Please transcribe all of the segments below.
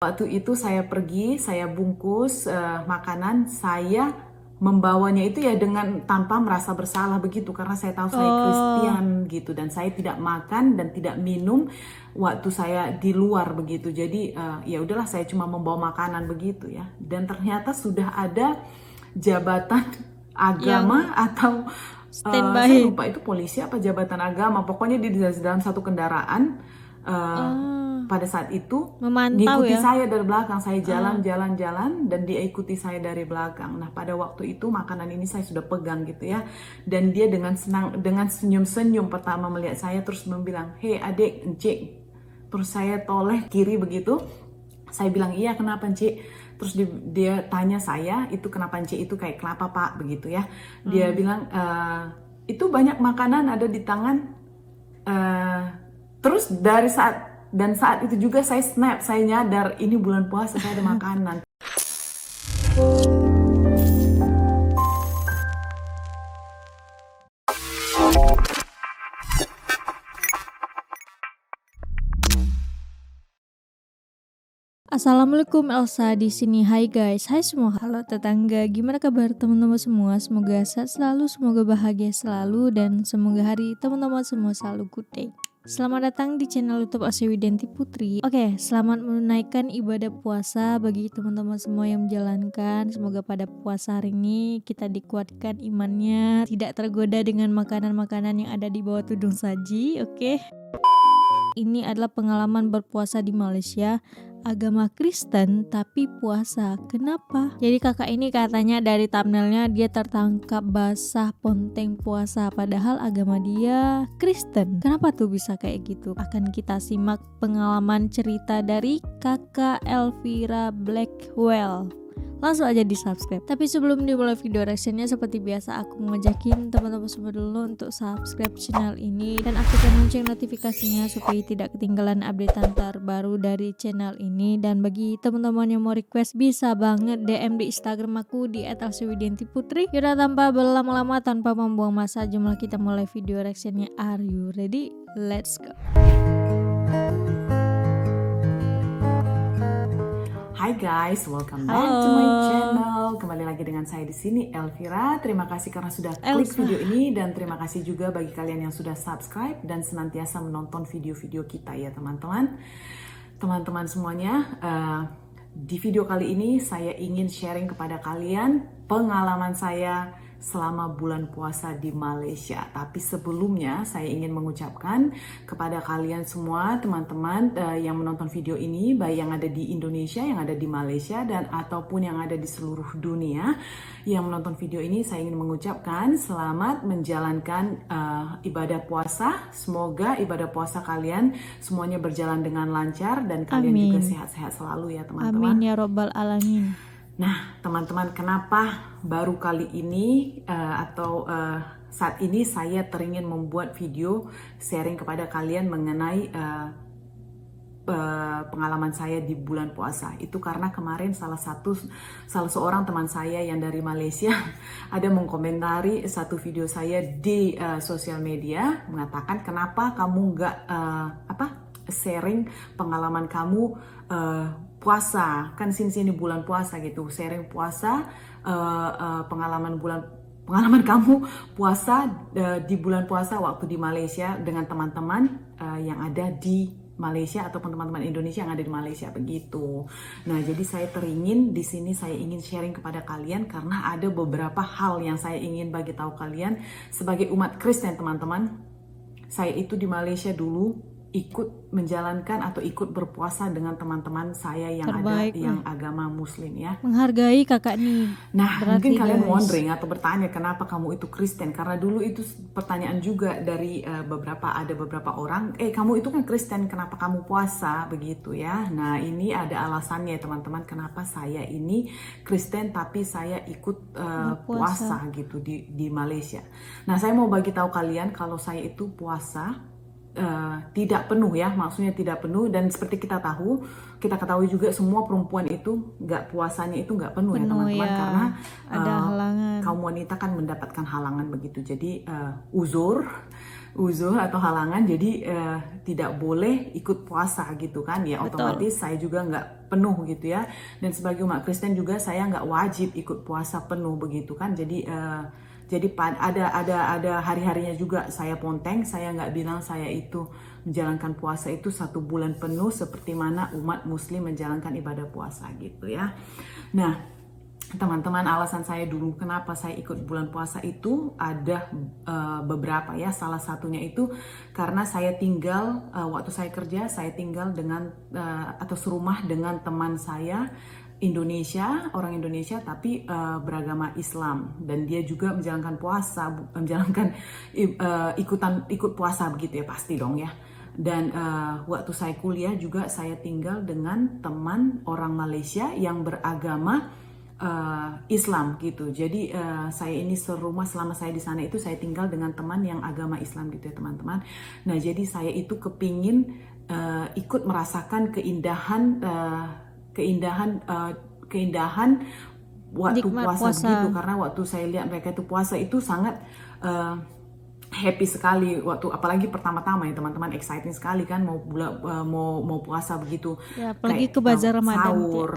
Waktu itu saya pergi, saya bungkus makanan, saya membawanya itu ya dengan tanpa merasa bersalah begitu karena saya tahu saya Oh, Kristen gitu dan saya tidak makan dan tidak minum waktu saya di luar begitu. Jadi ya udahlah saya cuma membawa makanan begitu ya. Dan ternyata sudah ada jabatan yang agama atau saya standby. lupa itu polisi apa jabatan agama. Pokoknya di dalam satu kendaraan eh, Oh, pada saat itu memantau ngikuti ya. saya dari belakang, saya Ah, jalan-jalan-jalan dan dia ikuti saya dari belakang. Nah, pada waktu itu makanan ini saya sudah pegang gitu ya. Dan dia dengan senang, dengan senyum-senyum pertama melihat saya terus bilang, "Hei adik, encik." Terus saya toleh kiri begitu. Saya bilang, "Iya, kenapa encik?" Terus dia tanya saya, "Itu kenapa encik itu kayak kenapa Pak?" Begitu ya. Dia ah. bilang, "Itu banyak makanan ada di tangan." Eh, Terus saat itu juga saya snap, saya nyadar ini bulan puasa saya ada makanan. Assalamualaikum Elsa di sini. Hai guys, hai semua. Halo tetangga, gimana kabar teman-teman semua? Semoga sehat selalu, semoga bahagia selalu, dan semoga hari teman-teman semua selalu good day. Selamat datang di channel YouTube Asya Widianti Putri. Oke, selamat menunaikan ibadah puasa bagi teman-teman semua yang menjalankan. Semoga pada puasa hari ini kita dikuatkan imannya, tidak tergoda dengan makanan-makanan yang ada di bawah tudung saji. Oke. Ini adalah pengalaman berpuasa di Malaysia, agama Kristen tapi puasa. Kenapa? Jadi kakak ini katanya dari thumbnailnya dia tertangkap basah ponteng puasa padahal agama dia Kristen. Kenapa tuh bisa kayak gitu? Akan kita simak pengalaman cerita dari kakak Elvira Blackwell. Langsung aja di subscribe. Tapi sebelum dimulai video reactionnya, seperti biasa aku ngajakin teman-teman semua dulu untuk subscribe channel ini dan aktifkan lonceng notifikasinya supaya tidak ketinggalan updatean terbaru dari channel ini. Dan bagi teman-teman yang mau request bisa banget DM di Instagram aku di @alsyawidiantiputri. Yaudah, tanpa berlama-lama, tanpa membuang masa, jumlah kita mulai video reactionnya. Are you ready? Let's go. Hai guys, welcome back to my Halo channel. Kembali lagi dengan saya di sini Elvira. Terima kasih karena sudah klik Elsa. video ini dan terima kasih juga bagi kalian yang sudah subscribe dan senantiasa menonton video-video kita ya teman-teman. Teman-teman semuanya, di video kali ini saya ingin sharing kepada kalian pengalaman saya selama bulan puasa di Malaysia. Tapi sebelumnya saya ingin mengucapkan kepada kalian semua teman-teman yang menonton video ini, baik yang ada di Indonesia, yang ada di Malaysia, dan ataupun yang ada di seluruh dunia yang menonton video ini, saya ingin mengucapkan selamat menjalankan ibadah puasa. Semoga ibadah puasa kalian semuanya berjalan dengan lancar dan kalian juga Amin. sehat-sehat selalu ya Amin teman-teman. ya robbal alamin. Nah, teman-teman, kenapa baru kali ini atau saat ini saya teringin membuat video sharing kepada kalian mengenai pengalaman saya di bulan puasa itu karena kemarin salah seorang teman saya yang dari Malaysia ada mengkomentari satu video saya di sosial media mengatakan kenapa kamu nggak sharing pengalaman kamu puasa kan sini bulan puasa gitu sharing puasa pengalaman kamu puasa di bulan puasa waktu di Malaysia dengan teman-teman yang ada di Malaysia ataupun teman-teman Indonesia yang ada di Malaysia begitu. Nah, jadi saya teringin di sini saya ingin sharing kepada kalian karena ada beberapa hal yang saya ingin bagi tahu kalian sebagai umat Kristen teman-teman. Saya itu di Malaysia dulu ikut menjalankan atau ikut berpuasa dengan teman-teman saya yang ada Terbaik, yang agama Muslim ya. menghargai kakak nih. Nah, mungkin Berarti kalian guys. wondering atau bertanya kenapa kamu itu Kristen? Karena dulu itu pertanyaan juga dari ada beberapa orang, kamu itu kan Kristen, kenapa kamu puasa begitu ya? Nah, ini ada alasannya teman-teman kenapa saya ini Kristen tapi saya ikut Berpuasa. puasa gitu di Malaysia. Nah, saya mau bagi tahu kalian kalau saya itu puasa tidak penuh ya, maksudnya tidak penuh dan seperti kita ketahui juga semua perempuan itu nggak puasanya itu nggak penuh ya Penuh teman-teman ya. karena Ada halangan. kaum wanita kan mendapatkan halangan begitu jadi uzur uzur atau halangan, jadi tidak boleh ikut puasa gitu kan ya, otomatis saya juga nggak penuh gitu ya, dan sebagai umat Kristen juga saya nggak wajib ikut puasa penuh begitu kan, jadi ada hari-harinya juga saya ponteng, saya nggak bilang saya itu menjalankan puasa itu 1 bulan penuh seperti mana umat muslim menjalankan ibadah puasa gitu ya. Nah, teman-teman, alasan saya dulu kenapa saya ikut bulan puasa itu ada beberapa ya. Salah satunya itu karena saya tinggal, waktu saya kerja, saya tinggal dengan atau serumah dengan teman saya Indonesia, orang Indonesia tapi beragama Islam, dan dia juga menjalankan puasa, menjalankan ikut puasa begitu ya, pasti dong ya. Dan waktu saya kuliah juga saya tinggal dengan teman orang Malaysia yang beragama Islam gitu. Jadi saya ini serumah, selama saya di sana itu saya tinggal dengan teman yang agama Islam gitu ya teman-teman. Nah jadi saya itu kepingin ikut merasakan keindahan waktu puasa begitu, karena waktu saya lihat mereka itu puasa itu sangat happy sekali waktu, apalagi pertama-tama ya teman-teman, exciting sekali kan mau puasa begitu ya, apalagi kayak ke bazar Ramadan sahur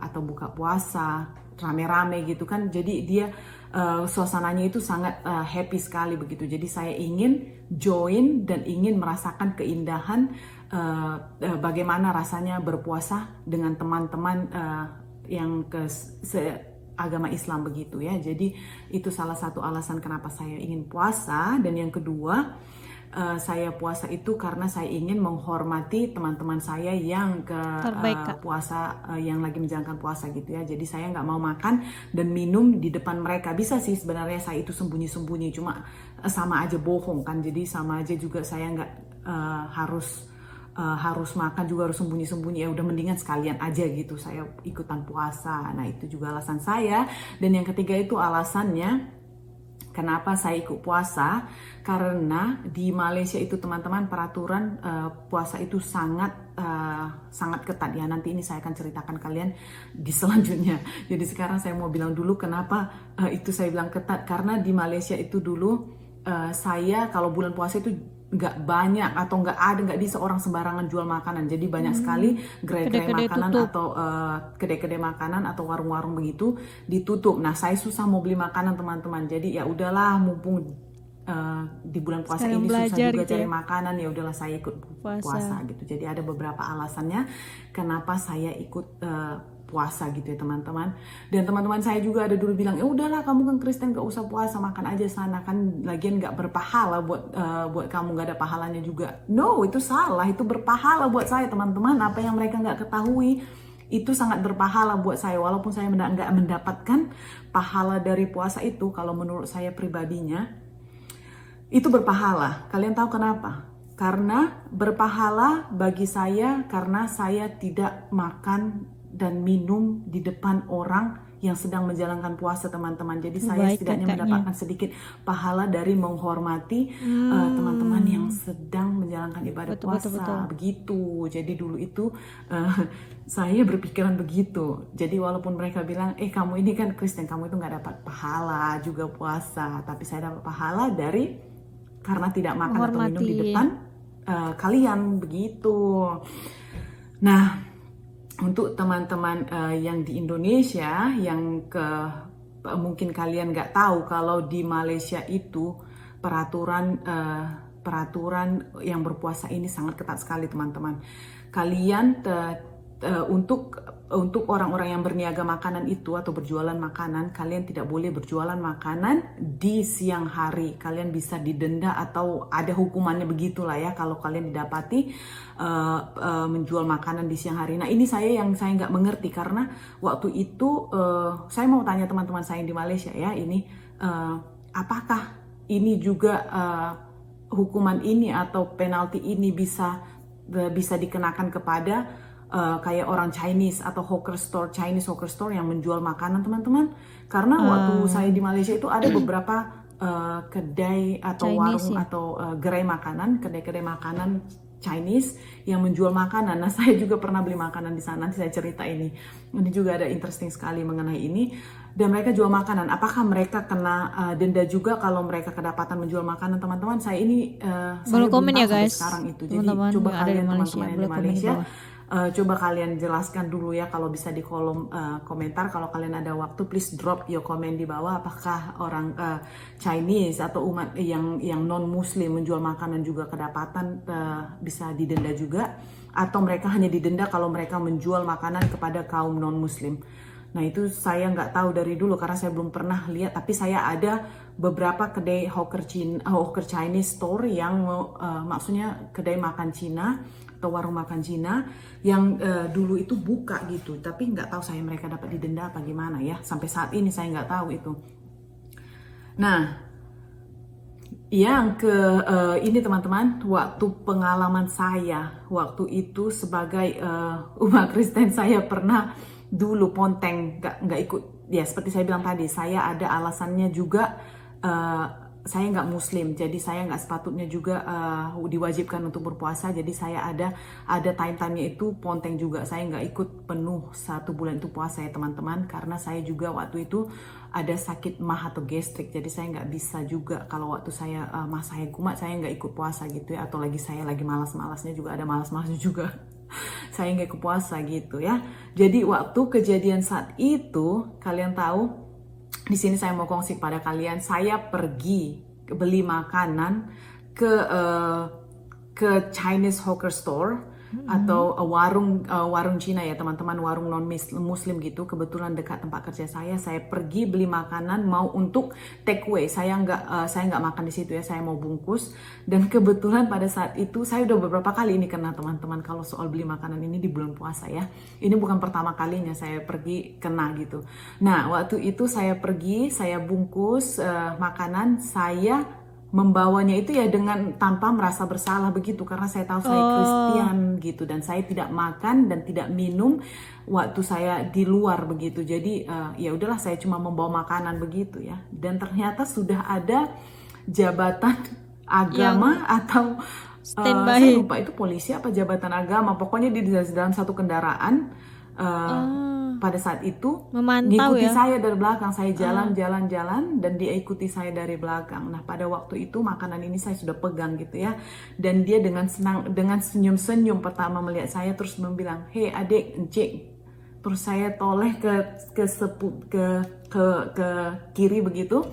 atau buka puasa rame-rame gitu kan, jadi dia suasananya itu sangat happy sekali begitu. Jadi saya ingin join dan ingin merasakan keindahan bagaimana rasanya berpuasa dengan teman-teman yang agama Islam begitu ya. Jadi itu salah satu alasan kenapa saya ingin puasa. Dan yang kedua, saya puasa itu karena saya ingin menghormati teman-teman saya yang puasa, yang lagi menjalankan puasa gitu ya. Jadi saya nggak mau makan dan minum di depan mereka. Bisa sih sebenarnya saya itu sembunyi-sembunyi, cuma sama aja bohong kan. Jadi sama aja juga saya nggak harus makan juga harus sembunyi-sembunyi, ya udah mendingan sekalian aja gitu saya ikutan puasa. Nah itu juga alasan saya. Dan yang ketiga itu alasannya kenapa saya ikut puasa, karena di Malaysia itu teman-teman peraturan puasa itu sangat ketat ya. Nanti ini saya akan ceritakan kalian di selanjutnya. Jadi sekarang saya mau bilang dulu kenapa itu saya bilang ketat, karena di Malaysia itu dulu saya kalau bulan puasa itu nggak banyak atau nggak bisa orang sembarangan jual makanan. Jadi banyak sekali gerai-gerai makanan atau kedai-kedai makanan atau warung-warung begitu ditutup. Nah saya susah mau beli makanan teman-teman. Jadi ya udahlah, mumpung di bulan puasa ini susah juga cari makanan, ya udahlah saya ikut puasa gitu. Jadi ada beberapa alasannya kenapa saya ikut puasa gitu ya teman-teman. Dan teman-teman saya juga ada dulu bilang, ya udahlah kamu kan Kristen gak usah puasa, makan aja sana kan, lagian gak berpahala buat kamu, gak ada pahalanya juga. No, itu salah, itu berpahala buat saya teman-teman. Apa yang mereka gak ketahui itu sangat berpahala buat saya, walaupun saya nggak mendapatkan pahala dari puasa itu. Kalau menurut saya pribadinya itu berpahala. Kalian tahu kenapa? Karena berpahala bagi saya karena saya tidak makan dan minum di depan orang yang sedang menjalankan puasa teman-teman. Jadi saya setidaknya mendapatkan sedikit pahala dari menghormati teman-teman yang sedang menjalankan ibadah puasa. Begitu. Jadi dulu itu saya berpikiran begitu. Jadi walaupun mereka bilang, kamu ini kan Kristen, kamu itu nggak dapat pahala juga puasa, tapi saya dapat pahala karena tidak makan atau minum di depan kalian begitu. Nah, untuk teman-teman yang di Indonesia yang mungkin kalian nggak tahu kalau di Malaysia itu peraturan yang berpuasa ini sangat ketat sekali teman-teman. Kalian untuk orang-orang yang berniaga makanan itu atau berjualan makanan, kalian tidak boleh berjualan makanan di siang hari. Kalian bisa didenda atau ada hukumannya begitulah ya kalau kalian didapati menjual makanan di siang hari. Nah ini saya nggak mengerti, karena waktu itu saya mau tanya teman-teman saya di Malaysia ya, ini apakah ini juga hukuman ini atau penalti ini bisa dikenakan kepada kayak orang Chinese atau Chinese hawker store yang menjual makanan teman-teman. Karena waktu saya di Malaysia itu ada beberapa kedai atau Chinese, warung atau gerai makanan, kedai-kedai makanan Chinese yang menjual makanan. Nah, saya juga pernah beli makanan di sana. Nanti saya cerita ini. Ini juga ada interesting sekali mengenai ini. Dan mereka jual makanan. Apakah mereka kena denda juga kalau mereka kedapatan menjual makanan, teman-teman? Saya ini saya belum komen tahu ya sampai guys, sekarang itu. Jadi teman-teman coba yang ada di kalian Malaysia, teman-teman yang di boleh komen di Malaysia, bawah. coba kalian jelaskan dulu ya kalau bisa di kolom komentar. Kalau kalian ada waktu, please drop your comment di bawah. Apakah orang Chinese atau umat yang non Muslim menjual makanan juga kedapatan bisa didenda juga, atau mereka hanya didenda kalau mereka menjual makanan kepada kaum non Muslim? Nah, itu saya nggak tahu dari dulu karena saya belum pernah lihat. Tapi saya ada beberapa kedai hawker Chinese store yang maksudnya kedai makan Cina atau warung makan Cina yang dulu itu buka gitu. Tapi nggak tahu saya mereka dapat didenda apa gimana ya. Sampai saat ini saya nggak tahu itu. Nah, yang ini teman-teman, waktu pengalaman saya waktu itu sebagai umat Kristen, saya pernah dulu ponteng, nggak ikut ya, seperti saya bilang tadi, saya ada alasannya juga. Saya nggak Muslim, jadi saya nggak sepatutnya juga diwajibkan untuk berpuasa. Jadi saya ada time-nya itu ponteng juga. Saya nggak ikut penuh 1 bulan itu puasa ya teman-teman, karena saya juga waktu itu ada sakit mah atau gastrik. Jadi saya nggak bisa juga kalau waktu saya masa saya kumat, saya nggak ikut puasa gitu ya. Atau saya lagi malas-malasnya juga, ada malas-malasnya juga. Saya nggak ikut puasa gitu ya. Jadi waktu kejadian saat itu, kalian tahu, di sini saya mau kongsi pada kalian, saya pergi beli makanan ke Chinese hawker store atau warung Cina ya teman-teman, warung non Muslim gitu. Kebetulan dekat tempat kerja saya pergi beli makanan mau untuk take away. Saya nggak makan di situ ya, saya mau bungkus. Dan kebetulan pada saat itu saya udah beberapa kali ini kena teman-teman kalau soal beli makanan ini di bulan puasa ya. Ini bukan pertama kalinya saya pergi kena gitu. Nah, waktu itu saya pergi, saya bungkus makanan, saya membawanya itu ya dengan tanpa merasa bersalah begitu, karena saya tahu saya Kristen gitu, dan saya tidak makan dan tidak minum waktu saya di luar begitu. Jadi ya udahlah, saya cuma membawa makanan begitu ya. Dan ternyata sudah ada jabatan agama atau saya lupa itu polisi apa jabatan agama, pokoknya di dalam satu kendaraan pada saat itu memantau ngikuti ya. saya dari belakang. Saya jalan dan dia ikuti saya dari belakang. Nah, pada waktu itu makanan ini saya sudah pegang gitu ya, dan dia dengan senang, dengan senyum-senyum pertama melihat saya, terus bilang, "Hei adik, encik." Terus saya toleh ke kiri begitu.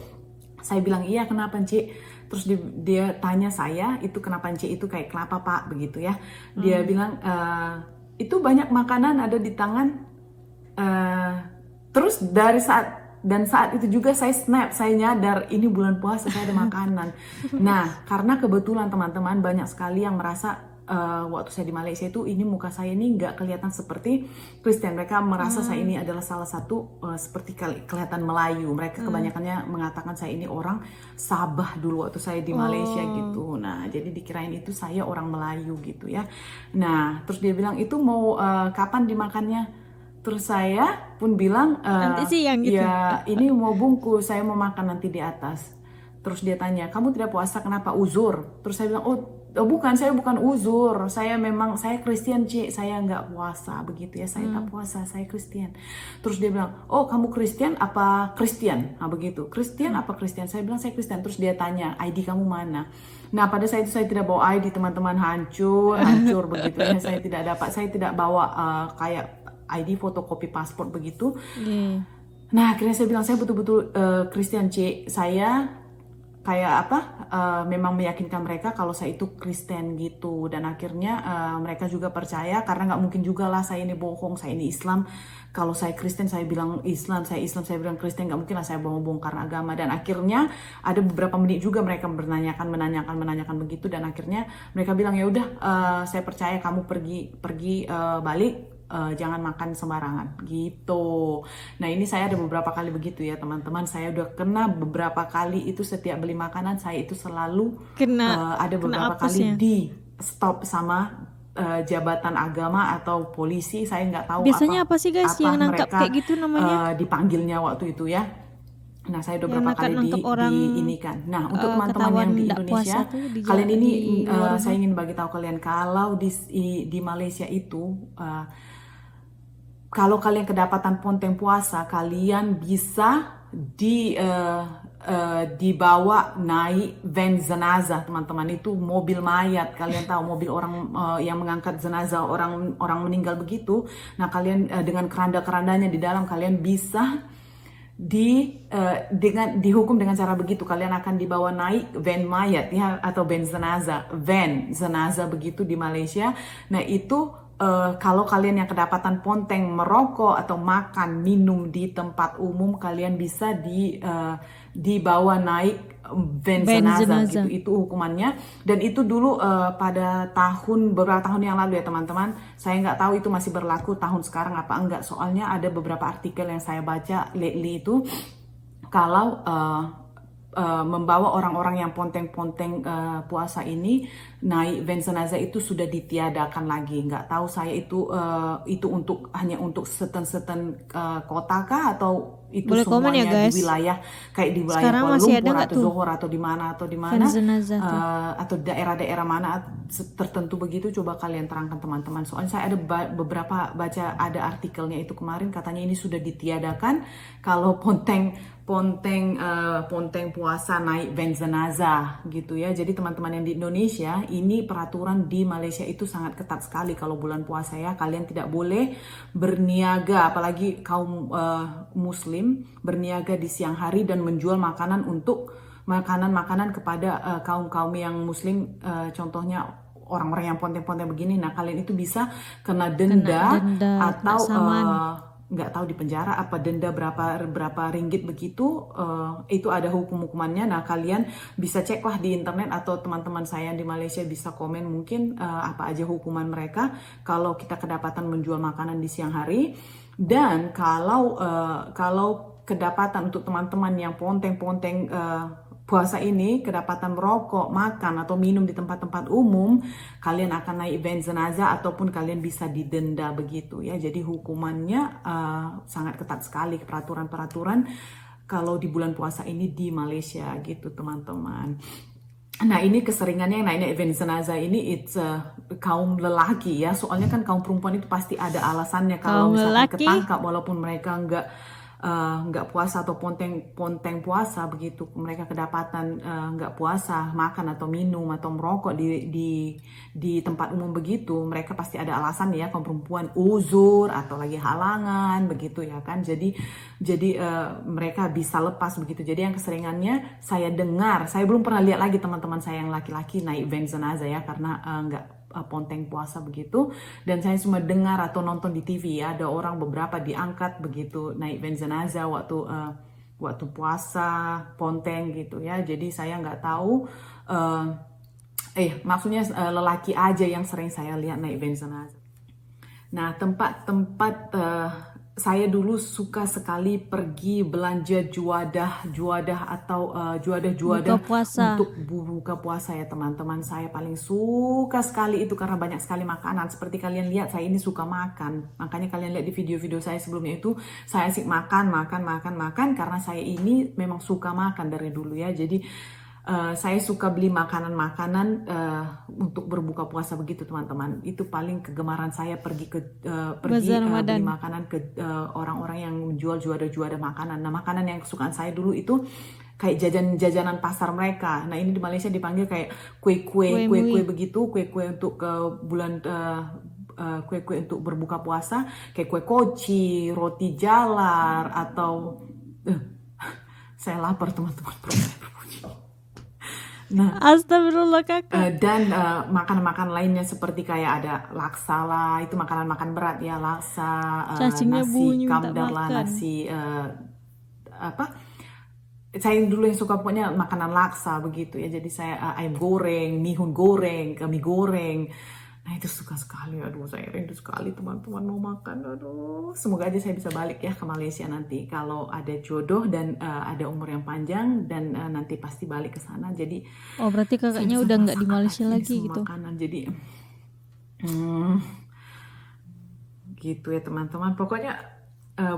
Saya bilang, "Iya, kenapa encik?" Terus dia tanya saya, "Itu kenapa encik?" Itu kayak, "Kenapa Pak?" begitu ya. Dia bilang, "Itu banyak makanan ada di tangan." Terus saat itu juga saya snap, saya nyadar ini bulan puasa, saya ada makanan. Nah, karena kebetulan teman-teman banyak sekali yang merasa waktu saya di Malaysia itu, ini muka saya ini nggak kelihatan seperti Kristen. Mereka merasa saya ini adalah salah satu seperti kelihatan Melayu. Mereka kebanyakannya mengatakan saya ini orang Sabah dulu waktu saya di Malaysia gitu. Nah, jadi dikirain itu saya orang Melayu gitu ya. Nah, terus dia bilang, "Itu mau kapan dimakannya?" Terus saya pun bilang, nanti siang gitu. "Ya ini mau bungkus, saya mau makan nanti di atas." Terus dia tanya, "Kamu tidak puasa, kenapa? Uzur?" Terus saya bilang, oh bukan, saya bukan uzur, saya Kristen Cik, saya nggak puasa begitu ya, saya tak puasa, saya Kristen. Terus dia bilang, "Oh kamu Kristen apa Kristen?" Nah begitu, Kristen apa Kristen? Saya bilang saya Kristen. Terus dia tanya, "ID kamu mana?" Nah pada saat itu saya tidak bawa ID teman-teman, hancur begitu ya. Saya tidak bawa kayak ID, fotokopi paspor begitu. Nah akhirnya saya bilang, "Saya betul-betul Kristen Cik, saya kayak memang meyakinkan mereka kalau saya itu Kristen gitu." Dan akhirnya mereka juga percaya, karena nggak mungkin juga lah saya ini bohong, saya ini Islam. Kalau saya Kristen saya bilang Islam, saya bilang Kristen, nggak mungkin lah saya bongkar agama. Dan akhirnya ada beberapa menit juga mereka menanyakan begitu, dan akhirnya mereka bilang, "Ya udah, saya percaya, kamu pergi balik, jangan makan sembarangan gitu." Nah ini saya ada beberapa kali begitu ya teman-teman. Saya udah kena beberapa kali itu, setiap beli makanan saya itu selalu ada beberapa kali di stop sama jabatan agama atau polisi. Saya nggak tahu biasanya apa sih guys yang nangkap kayak gitu namanya, dipanggilnya waktu itu ya. Nah, saya udah Yang beberapa kali nangkep orang diinikan. Nah, untuk teman-teman ketahuan yang di nggak puasa Indonesia, tuh kalian ini di luar saya rumah. ingin bagi tahu kalian kalau di Malaysia itu kalau kalian kedapatan ponteng puasa, kalian bisa dibawa naik van jenazah, teman-teman. Itu mobil mayat, kalian tahu mobil orang yang mengangkat jenazah orang orang meninggal begitu. Nah, kalian dengan keranda-kerandanya di dalam, kalian bisa dengan dihukum dengan cara begitu. Kalian akan dibawa naik van mayat ya, atau van jenazah begitu di Malaysia. Nah, itu kalau kalian yang kedapatan ponteng merokok atau makan minum di tempat umum, kalian bisa dibawa naik van jenazah gitu. Itu hukumannya. Dan itu dulu pada beberapa tahun yang lalu ya teman-teman. Saya nggak tahu itu masih berlaku tahun sekarang apa enggak. Soalnya ada beberapa artikel yang saya baca lately itu kalau membawa orang-orang yang ponteng-ponteng puasa ini naik van jenazah itu sudah ditiadakan lagi. Nggak tahu saya itu hanya untuk seten-seten kota kah, atau itu Boleh komen ya, semuanya guys. di wilayah kayak di wilayah Sekarang Kuala masih ada Lumpur nggak atau tuh Johor atau di mana van jenazah tuh? atau daerah-daerah mana tertentu begitu. Coba kalian terangkan teman-teman. Soalnya saya ada beberapa baca ada artikelnya itu kemarin, katanya ini sudah ditiadakan kalau ponteng puasa naik van jenazah gitu ya. Jadi teman-teman yang di Indonesia, ini peraturan di Malaysia itu sangat ketat sekali kalau bulan puasa ya. Kalian tidak boleh berniaga, apalagi kaum muslim, berniaga di siang hari dan menjual makanan makanan kepada kaum yang muslim, contohnya orang-orang yang ponteng-ponteng begini. Nah, kalian itu bisa kena denda atau nggak tahu di penjara apa denda berapa ringgit begitu. Itu ada hukumannya. Nah, kalian bisa cek lah di internet, atau teman-teman saya di Malaysia bisa komen mungkin apa aja hukuman mereka kalau kita kedapatan menjual makanan di siang hari. Dan kalau kedapatan untuk teman-teman yang ponteng-ponteng puasa ini kedapatan merokok, makan atau minum di tempat-tempat umum, kalian akan naik van jenazah ataupun kalian bisa didenda begitu ya. Jadi hukumannya sangat ketat sekali, peraturan-peraturan kalau di bulan puasa ini di Malaysia gitu teman-teman. Nah, ini keseringannya yang naik van jenazah ini kaum lelaki ya. Soalnya kan kaum perempuan itu pasti ada alasannya kalau misalkan ketangkap walaupun mereka nggak puasa atau ponteng puasa begitu, mereka kedapatan nggak puasa, makan atau minum atau merokok di tempat umum begitu, mereka pasti ada alasan ya, kaum perempuan uzur atau lagi halangan begitu ya kan. Jadi mereka bisa lepas begitu. Jadi yang keseringannya saya dengar, saya belum pernah lihat lagi teman-teman saya yang laki-laki naik van jenazah ya, karena nggak ponteng puasa begitu. Dan saya cuma dengar atau nonton di TV ya, ada orang beberapa diangkat begitu naik van jenazah waktu puasa ponteng gitu ya. Jadi saya nggak tahu maksudnya lelaki aja yang sering saya lihat naik van jenazah. Nah, tempat-tempat saya dulu suka sekali pergi belanja juadah atau juadah untuk buka puasa ya teman-teman. Saya paling suka sekali itu karena banyak sekali makanan. Seperti kalian lihat, saya ini suka makan. Makanya kalian lihat di video-video saya sebelumnya itu, saya asik makan karena saya ini memang suka makan dari dulu ya. Jadi saya suka beli makanan-makanan untuk berbuka puasa begitu teman-teman. Itu paling kegemaran saya, pergi beli makanan ke orang-orang yang menjual juadah makanan. Nah, makanan yang kesukaan saya dulu itu kayak jajanan pasar mereka. Nah, ini di Malaysia dipanggil kayak kue-kue begitu, kue-kue untuk ke bulan kue-kue untuk berbuka puasa, kayak kue koci, roti jalar, atau saya lapar teman-teman. Nah, astagfirullah kakak. Dan makanan-makanan lainnya seperti kayak ada laksa lah, itu makanan-makan berat ya, laksa, nasi kamdar lah, nasi saya dulu yang suka pokoknya makanan laksa begitu ya. Jadi saya ayam goreng, mihun goreng, mie goreng. Nah, itu suka sekali. Aduh, saya rindu sekali teman-teman mau makan. Aduh, semoga aja saya bisa balik ya ke Malaysia nanti kalau ada jodoh dan ada umur yang panjang, dan nanti pasti balik ke sana. Jadi berarti kakaknya udah nggak di Malaysia lagi gitu. Makanan. Jadi gitu ya teman-teman. Pokoknya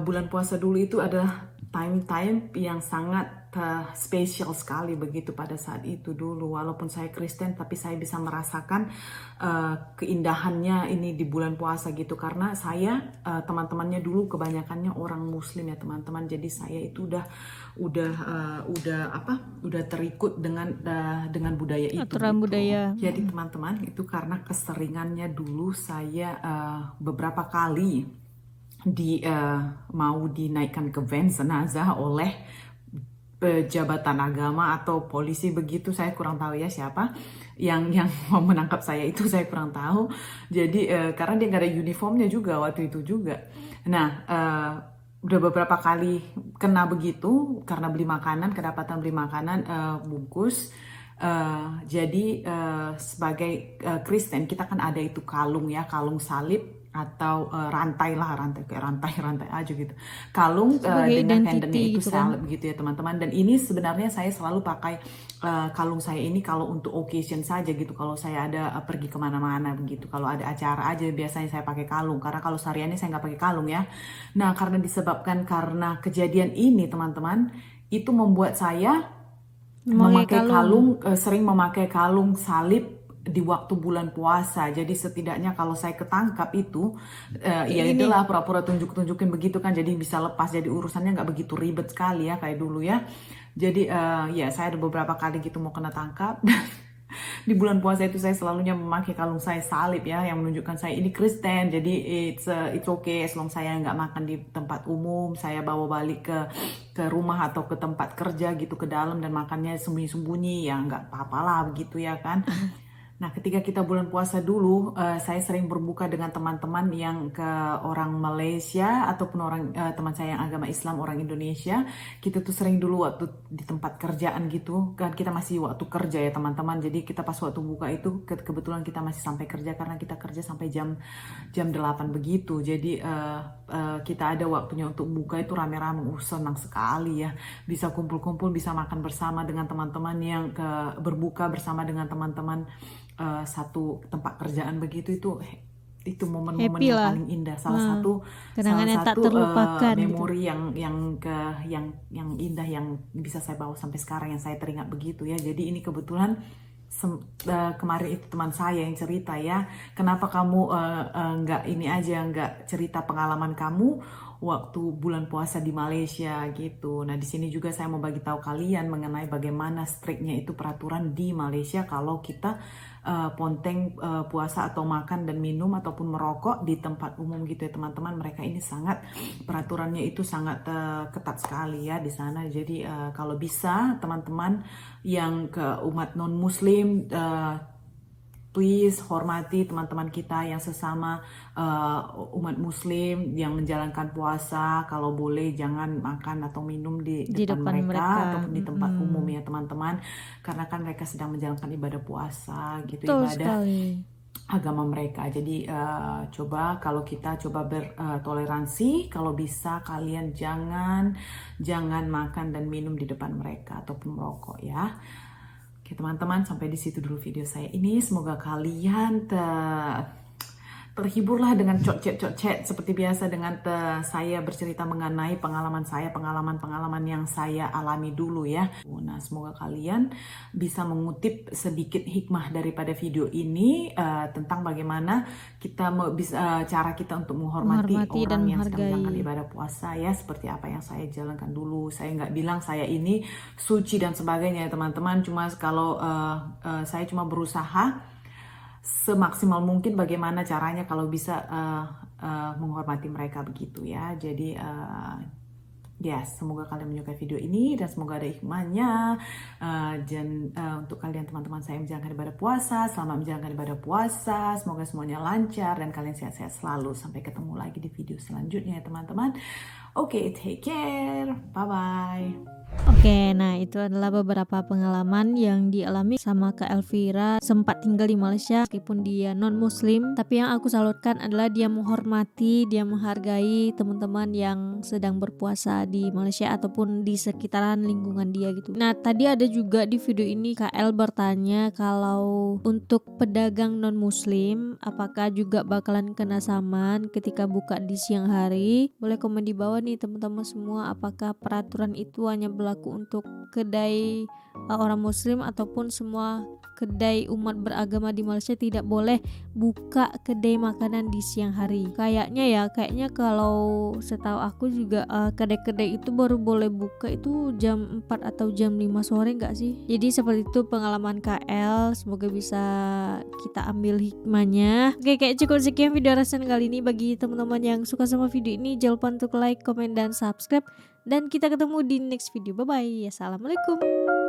bulan puasa dulu itu adalah time yang sangat spesial sekali begitu pada saat itu dulu. Walaupun saya Kristen, tapi saya bisa merasakan keindahannya ini di bulan puasa gitu, karena saya teman-temannya dulu kebanyakannya orang Muslim ya teman-teman. Jadi saya itu udah terikut dengan budaya itu. Aturan gitu. budaya. Jadi teman-teman, itu karena keseringannya dulu saya beberapa kali mau dinaikkan ke van jenazah oleh jabatan agama atau polisi begitu. Saya kurang tahu ya siapa yang mau menangkap saya, itu saya kurang tahu. Jadi karena dia nggak ada uniformnya juga waktu itu juga. Nah, udah beberapa kali kena begitu karena kedapatan beli makanan bungkus. Jadi sebagai Kristen kita kan ada itu kalung salib atau rantai aja gitu, kalung dengan tendennya itu gitu salib gitu ya teman-teman. Dan ini sebenarnya saya selalu pakai kalung saya ini kalau untuk occasion saja gitu, kalau saya ada pergi kemana-mana begitu, kalau ada acara aja biasanya saya pakai kalung, karena kalau sehariannya saya nggak pakai kalung ya. Nah, karena kejadian ini teman-teman, itu membuat saya sering memakai kalung salib di waktu bulan puasa. Jadi setidaknya kalau saya ketangkap itu ya itulah pura-pura tunjukin begitu kan, jadi bisa lepas, jadi urusannya nggak begitu ribet sekali ya kayak dulu ya. Jadi ya saya ada beberapa kali gitu mau kena tangkap. Di bulan puasa itu saya selalunya memakai kalung saya salib ya, yang menunjukkan saya ini Kristen. Jadi it's okay as long saya nggak makan di tempat umum, saya bawa balik ke rumah atau ke tempat kerja gitu, ke dalam, dan makannya sembunyi-sembunyi ya nggak apa-apa lah begitu ya kan. Nah, ketika kita bulan puasa dulu, saya sering berbuka dengan teman-teman yang orang Malaysia ataupun teman saya yang agama Islam, orang Indonesia. Kita tuh sering dulu waktu di tempat kerjaan gitu, kan kita masih waktu kerja ya teman-teman. Jadi kita pas waktu buka itu kebetulan kita masih sampai kerja, karena kita kerja sampai jam 8 begitu. Jadi kita ada waktunya untuk buka itu rame-rame. Senang sekali ya, bisa kumpul-kumpul, bisa makan bersama dengan teman-teman yang berbuka bersama dengan teman-teman satu tempat kerjaan begitu. Itu momen-momen yang paling indah, salah satu tak terlupakan memori gitu. yang indah yang bisa saya bawa sampai sekarang, yang saya teringat begitu ya. Jadi ini kebetulan kemarin itu teman saya yang cerita ya, kenapa kamu nggak cerita pengalaman kamu waktu bulan puasa di Malaysia gitu. Nah, di sini juga saya mau bagi tahu kalian mengenai bagaimana striknya itu peraturan di Malaysia kalau kita ponteng puasa atau makan dan minum ataupun merokok di tempat umum gitu ya teman-teman. Mereka ini peraturannya itu sangat ketat sekali ya di sana. Jadi kalau bisa teman-teman yang ke umat non Muslim, please hormati teman-teman kita yang sesama umat Muslim yang menjalankan puasa. Kalau boleh jangan makan atau minum di depan mereka ataupun di tempat umum ya teman-teman, karena kan mereka sedang menjalankan ibadah puasa gitu. Betul ibadah sekali. Agama mereka. Jadi coba kalau kita coba bertoleransi, kalau bisa kalian jangan makan dan minum di depan mereka ataupun merokok ya. Oke teman-teman, sampai di situ dulu video saya ini. Semoga kalian terhiburlah dengan cocet seperti biasa dengan saya bercerita mengenai pengalaman yang saya alami dulu ya. Nah, semoga kalian bisa mengutip sedikit hikmah daripada video ini tentang bagaimana kita cara kita untuk menghormati orang dan yang sedang menjalankan ibadah puasa ya, seperti apa yang saya jalankan dulu. Saya nggak bilang saya ini suci dan sebagainya ya teman-teman, cuma kalau saya cuma berusaha semaksimal mungkin bagaimana caranya kalau bisa menghormati mereka begitu ya. Jadi semoga kalian menyukai video ini dan semoga ada hikmahnya. Dan untuk kalian teman-teman saya menjalankan ibadah puasa, selamat menjalankan ibadah puasa. Semoga semuanya lancar dan kalian sehat-sehat selalu. Sampai ketemu lagi di video selanjutnya ya teman-teman. Oke, take care. Bye-bye. Oke, nah itu adalah beberapa pengalaman yang dialami sama Kak Elvira. Sempat tinggal di Malaysia meskipun dia non muslim, tapi yang aku salutkan adalah dia menghormati, dia menghargai teman-teman yang sedang berpuasa di Malaysia ataupun di sekitaran lingkungan dia gitu. Nah, tadi ada juga di video ini Kak El bertanya kalau untuk pedagang non muslim apakah juga bakalan kena saman ketika buka di siang hari. Boleh komen di bawah nih teman-teman semua, apakah peraturan itu hanya berlaku untuk kedai orang muslim ataupun semua kedai umat beragama di Malaysia tidak boleh buka kedai makanan di siang hari. Kayaknya kalau setahu aku juga kedai-kedai itu baru boleh buka itu jam 4 atau jam 5 sore enggak sih? Jadi seperti itu pengalaman KL, semoga bisa kita ambil hikmahnya. Oke, kayak cukup sekian video reaction kali ini. Bagi teman-teman yang suka sama video ini, jangan lupa untuk like, komen, dan subscribe. Dan kita ketemu di next video. Bye bye. Assalamualaikum.